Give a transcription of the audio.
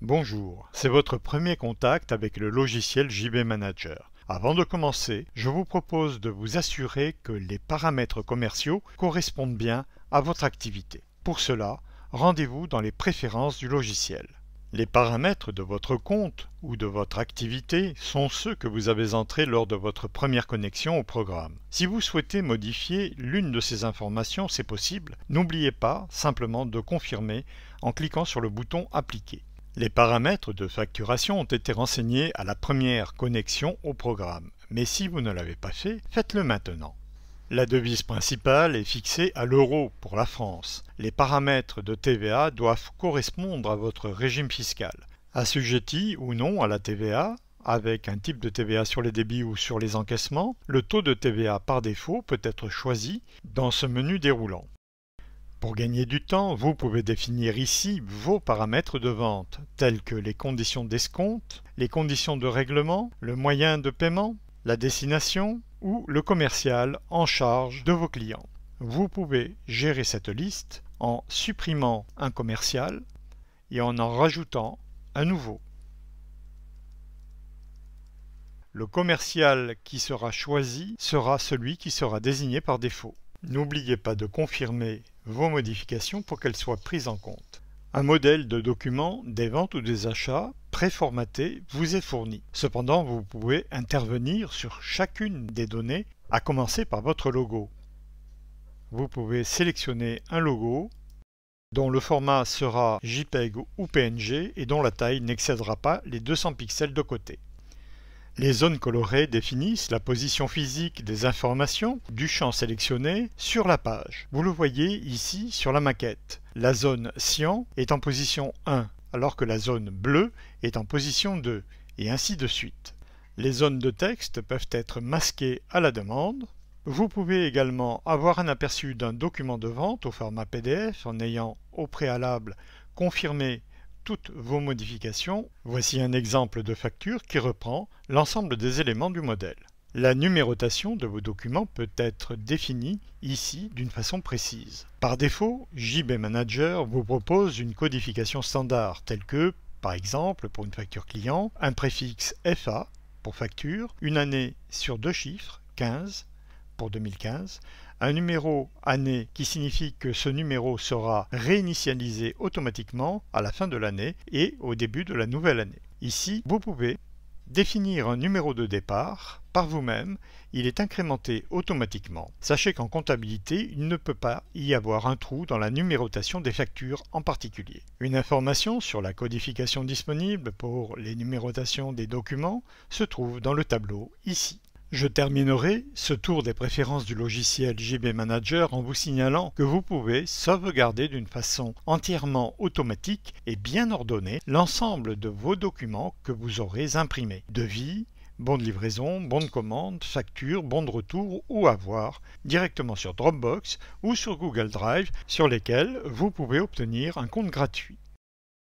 Bonjour, c'est votre premier contact avec le logiciel JB Manager. Avant de commencer, je vous propose de vous assurer que les paramètres commerciaux correspondent bien à votre activité. Pour cela, rendez-vous dans les préférences du logiciel. Les paramètres de votre compte ou de votre activité sont ceux que vous avez entrés lors de votre première connexion au programme. Si vous souhaitez modifier l'une de ces informations, c'est possible. N'oubliez pas simplement de confirmer en cliquant sur le bouton Appliquer. Les paramètres de facturation ont été renseignés à la première connexion au programme, mais si vous ne l'avez pas fait, faites-le maintenant. La devise principale est fixée à l'euro pour la France. Les paramètres de TVA doivent correspondre à votre régime fiscal. Assujetti ou non à la TVA, avec un type de TVA sur les débits ou sur les encaissements, le taux de TVA par défaut peut être choisi dans ce menu déroulant. Pour gagner du temps, vous pouvez définir ici vos paramètres de vente, tels que les conditions d'escompte, les conditions de règlement, le moyen de paiement, la destination ou le commercial en charge de vos clients. Vous pouvez gérer cette liste en supprimant un commercial et en rajoutant un nouveau. Le commercial qui sera choisi sera celui qui sera désigné par défaut. N'oubliez pas de confirmer vos modifications pour qu'elles soient prises en compte. Un modèle de document des ventes ou des achats préformaté vous est fourni. Cependant, vous pouvez intervenir sur chacune des données, à commencer par votre logo. Vous pouvez sélectionner un logo dont le format sera JPEG ou PNG et dont la taille n'excédera pas les 200 pixels de côté. Les zones colorées définissent la position physique des informations du champ sélectionné sur la page. Vous le voyez ici sur la maquette. La zone cyan est en position 1, alors que la zone bleue est en position 2, et ainsi de suite. Les zones de texte peuvent être masquées à la demande. Vous pouvez également avoir un aperçu d'un document de vente au format PDF en ayant au préalable confirmé toutes vos modifications. Voici un exemple de facture qui reprend l'ensemble des éléments du modèle. La numérotation de vos documents peut être définie ici d'une façon précise. Par défaut, JB Manager vous propose une codification standard telle que, par exemple, pour une facture client, un préfixe FA pour facture, une année sur 2 chiffres, 15 pour 2015, un numéro année qui signifie que ce numéro sera réinitialisé automatiquement à la fin de l'année et au début de la nouvelle année. Ici, vous pouvez définir un numéro de départ par vous-même, il est incrémenté automatiquement. Sachez qu'en comptabilité, il ne peut pas y avoir un trou dans la numérotation des factures en particulier. Une information sur la codification disponible pour les numérotations des documents se trouve dans le tableau ici. Je terminerai ce tour des préférences du logiciel JB Manager en vous signalant que vous pouvez sauvegarder d'une façon entièrement automatique et bien ordonnée l'ensemble de vos documents que vous aurez imprimés. Devis, bon de livraison, bon de commande, facture, bon de retour ou avoir directement sur Dropbox ou sur Google Drive sur lesquels vous pouvez obtenir un compte gratuit.